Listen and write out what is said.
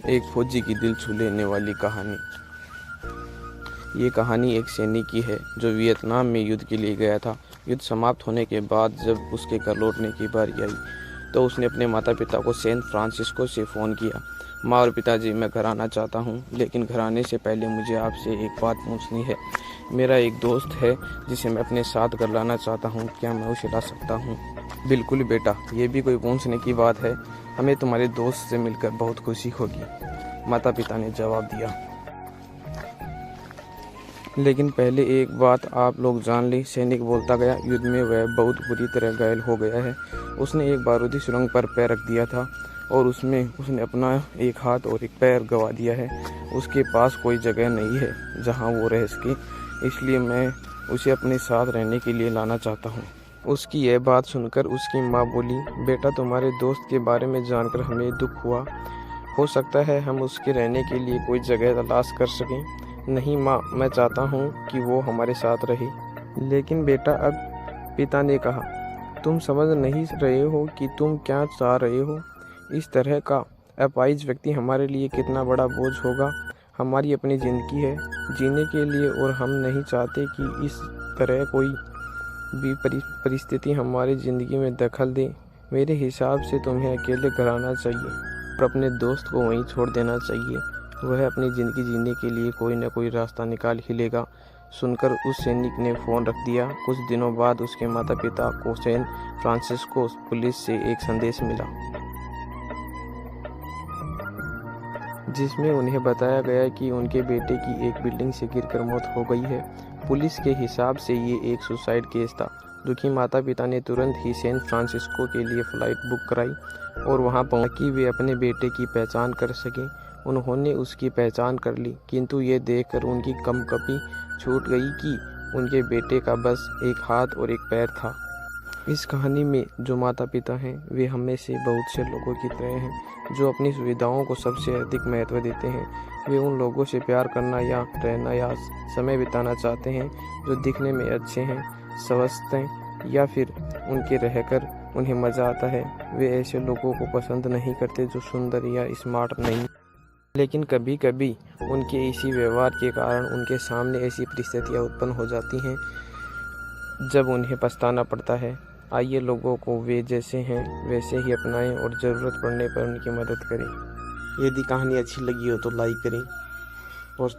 एक फौजी की दिल छू लेने वाली कहानी। ये कहानी एक सैनिक की है जो वियतनाम में युद्ध के लिए गया था। युद्ध समाप्त होने के बाद जब उसके घर लौटने की बारी आई तो उसने अपने माता पिता को सैन फ्रांसिस्को से फ़ोन किया। माँ और पिताजी, मैं घर आना चाहता हूँ, लेकिन घर आने से पहले मुझे आपसे एक बात पूछनी है। मेरा एक दोस्त है जिसे मैं अपने साथ घर लाना चाहता हूँ, क्या मैं उसे ला सकता हूँ? बिल्कुल बेटा, ये भी कोई पूछने की बात है। हमें तुम्हारे दोस्त से मिलकर बहुत खुशी होगी, माता पिता ने जवाब दिया। लेकिन पहले एक बात आप लोग जान लें, सैनिक बोलता गया। युद्ध में वह बहुत बुरी तरह घायल हो गया है। उसने एक बारूदी सुरंग पर पैर रख दिया था और उसमें उसने अपना एक हाथ और एक पैर गंवा दिया है। उसके पास कोई जगह नहीं है जहां वो रह सके, इसलिए मैं उसे अपने साथ रहने के लिए लाना चाहता हूँ। उसकी यह बात सुनकर उसकी माँ बोली, बेटा, तुम्हारे दोस्त के बारे में जानकर हमें दुख हुआ। हो सकता है हम उसके रहने के लिए कोई जगह तलाश कर सकें। नहीं माँ, मैं चाहता हूँ कि वो हमारे साथ रहे। लेकिन बेटा, अब पिता ने कहा, तुम समझ नहीं रहे हो कि तुम क्या चाह रहे हो। इस तरह का अपाहिज व्यक्ति हमारे लिए कितना बड़ा बोझ होगा। हमारी अपनी ज़िंदगी है जीने के लिए और हम नहीं चाहते कि इस तरह कोई भी परिस्थिति हमारी ज़िंदगी में दखल दे। मेरे हिसाब से तुम्हें अकेले घर आना चाहिए और अपने दोस्त को वहीं छोड़ देना चाहिए। वह अपनी ज़िंदगी जीने के लिए कोई न कोई रास्ता निकाल ही लेगा। सुनकर उस सैनिक ने फ़ोन रख दिया। कुछ दिनों बाद उसके माता पिता को सैन फ्रांसिस्को पुलिस से एक संदेश मिला, जिसमें उन्हें बताया गया कि उनके बेटे की एक बिल्डिंग से गिरकर मौत हो गई है। पुलिस के हिसाब से ये एक सुसाइड केस था। दुखी माता पिता ने तुरंत ही सैन फ्रांसिस्को के लिए फ़्लाइट बुक कराई और वहां पहुंची वे अपने बेटे की पहचान कर सकें। उन्होंने उसकी पहचान कर ली, किंतु ये देखकर उनकी कंपकपी छूट गई कि उनके बेटे का बस एक हाथ और एक पैर था। इस कहानी में जो माता पिता हैं वे हमें से बहुत से लोगों की तरह हैं जो अपनी सुविधाओं को सबसे अधिक महत्व देते हैं। वे उन लोगों से प्यार करना या रहना या समय बिताना चाहते हैं जो दिखने में अच्छे हैं, स्वस्थ हैं या फिर उनके रहकर उन्हें मज़ा आता है। वे ऐसे लोगों को पसंद नहीं करते जो सुंदर या स्मार्ट नहीं, लेकिन कभी कभी उनके इसी व्यवहार के कारण उनके सामने ऐसी परिस्थितियाँ उत्पन्न हो जाती हैं जब उन्हें पछताना पड़ता है। आइए लोगों को वे जैसे हैं वैसे ही अपनाएं और ज़रूरत पड़ने पर उनकी मदद करें। यदि कहानी अच्छी लगी हो तो लाइक करें और